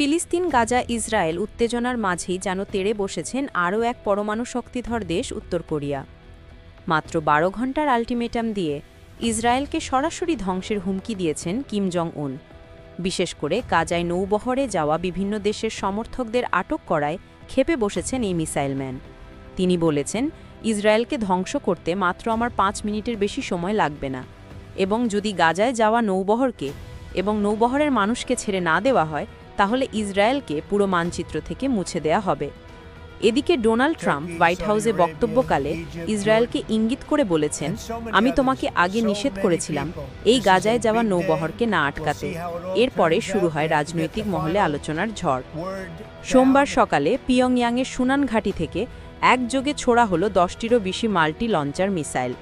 ফিলিস্তিন, গাজা, ইসরায়েল উত্তেজনার মাঝেই যেন তেড়ে বসেছেন আরও এক পরমাণু শক্তিধর দেশ উত্তর কোরিয়া। মাত্র ১২ ঘণ্টার আল্টিমেটাম দিয়ে ইসরায়েলকে সরাসরি ধ্বংসের হুমকি দিয়েছেন কিম জং উন। বিশেষ করে গাজায় নৌবহরে যাওয়া বিভিন্ন দেশের সমর্থকদের আটক করায় ক্ষেপে বসেছেন এই মিসাইলম্যান। তিনি বলেছেন, ইসরায়েলকে ধ্বংস করতে মাত্র আমার ৫ মিনিটের বেশি সময় লাগবে না, এবং যদি গাজায় যাওয়া নৌবহরকে এবং নৌবহরের মানুষকে ছেড়ে না দেওয়া হয় তাহলে ইসরায়েলকে পুরো মানচিত্র থেকে মুছে দেয়া হবে। এদিকে ডোনাল্ড ট্রাম্প হোয়াইট হাউসে বক্তব্যকালে ইসরায়েলকে ইঙ্গিত করে বলেছেন, আমি তোমাকে আগে নিষেধ করেছিলাম এই গাজায় যাওয়া নৌবহরকে না আটকাতে। এরপরে শুরু হয় রাজনৈতিক মহলে আলোচনার ঝড়। সোমবার সকালে পিয়ংইয়াংয়ের সুনান ঘাঁটি থেকে একযোগে ছোড়া হলো ১০টিরও বেশি মাল্টি লঞ্চার মিসাইল।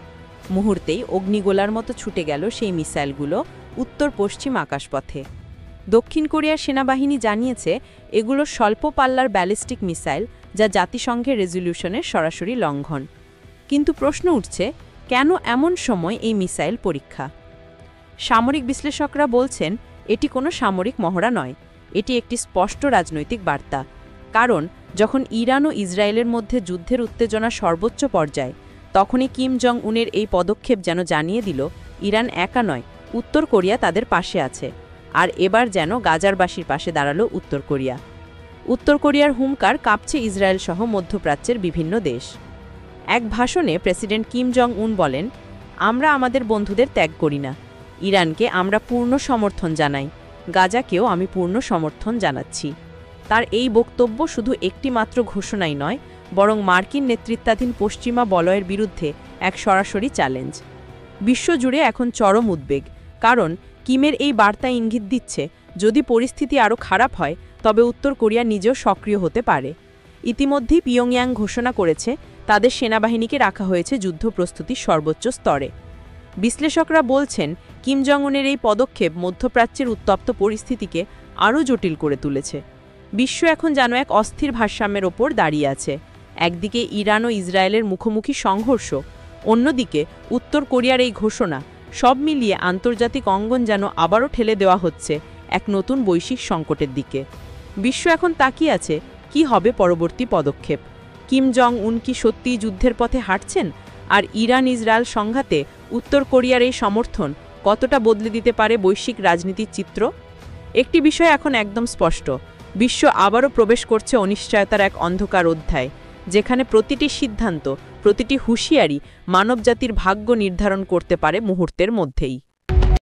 মুহূর্তেই অগ্নিগোলার মতো ছুটে গেল সেই মিসাইলগুলো উত্তর পশ্চিম আকাশপথে। দক্ষিণ কোরিয়ার সেনাবাহিনী জানিয়েছে, এগুলো স্বল্প পাল্লার ব্যালিস্টিক মিসাইল, যা জাতিসংঘের রেজলিউশনের সরাসরি লঙ্ঘন। কিন্তু প্রশ্ন উঠছে, কেন এমন সময় এই মিসাইল পরীক্ষা? সামরিক বিশ্লেষকরা বলছেন, এটি কোনো সামরিক মহড়া নয়, এটি একটি স্পষ্ট রাজনৈতিক বার্তা। কারণ যখন ইরান ও ইসরায়েলের মধ্যে যুদ্ধের উত্তেজনা সর্বোচ্চ পর্যায়ে, তখনই কিম জং উনের এই পদক্ষেপ যেন জানিয়ে দিল, ইরান একা নয়, উত্তর কোরিয়া তাদের পাশে আছে। আর এবার যেন গাজারবাসীর পাশে দাঁড়ালো উত্তর কোরিয়া। উত্তর কোরিয়ার হুমকার কাঁপছে ইসরায়েল সহ মধ্যপ্রাচ্যের বিভিন্ন দেশ। এক ভাষণে প্রেসিডেন্ট কিম জং উন বলেন, আমরা আমাদের বন্ধুদের ত্যাগ করি না, ইরানকে আমরা পূর্ণ সমর্থন জানাই, গাজাকেও আমি পূর্ণ সমর্থন জানাচ্ছি। তার এই বক্তব্য শুধু একটি মাত্র ঘোষণাই নয়, বরং মার্কিন নেতৃত্বাধীন পশ্চিমা বলয়ের বিরুদ্ধে এক সরাসরি চ্যালেঞ্জ। বিশ্বজুড়ে এখন চরম উদ্বেগ, কারণ কিমের এই বার্তা ইঙ্গিত দিচ্ছে, যদি পরিস্থিতি আরও খারাপ হয় তবে উত্তর কোরিয়া নিজেও সক্রিয় হতে পারে। ইতিমধ্যেই পিয়ংইয়াং ঘোষণা করেছে, তাদের সেনাবাহিনীকে রাখা হয়েছে যুদ্ধ প্রস্তুতির সর্বোচ্চ স্তরে। বিশ্লেষকরা বলছেন, কিম জং উনের এই পদক্ষেপ মধ্যপ্রাচ্যের উত্তপ্ত পরিস্থিতিকে আরও জটিল করে তুলেছে। বিশ্ব এখন যেন এক অস্থির ভারসাম্যের ওপর দাঁড়িয়ে আছে। একদিকে ইরান ও ইসরায়েলের মুখোমুখি সংঘর্ষ, অন্যদিকে উত্তর কোরিয়ার এই ঘোষণা, সব মিলিয়ে আন্তর্জাতিক অঙ্গন যেন আবারও ঠেলে দেওয়া হচ্ছে এক নতুন বৈশ্বিক সংকটের দিকে। বিশ্ব এখন তাকিয়ে আছে, কি হবে পরবর্তী পদক্ষেপ? কিম জং উন কি সত্যিই যুদ্ধের পথে হাঁটছেন? আর ইরান ইসরায়েল সংঘাতে উত্তর কোরিয়ার এই সমর্থন কতটা বদলে দিতে পারে বৈশ্বিক রাজনীতির চিত্র? একটি বিষয় এখন একদম স্পষ্ট, বিশ্ব আবারও প্রবেশ করছে অনিশ্চয়তার এক অন্ধকার অধ্যায়, যেখানে প্রতিটি সিদ্ধান্ত, প্রতিটি হুঁশিয়ারি মানবজাতির ভাগ্য নির্ধারণ করতে পারে মুহূর্তের মধ্যেই।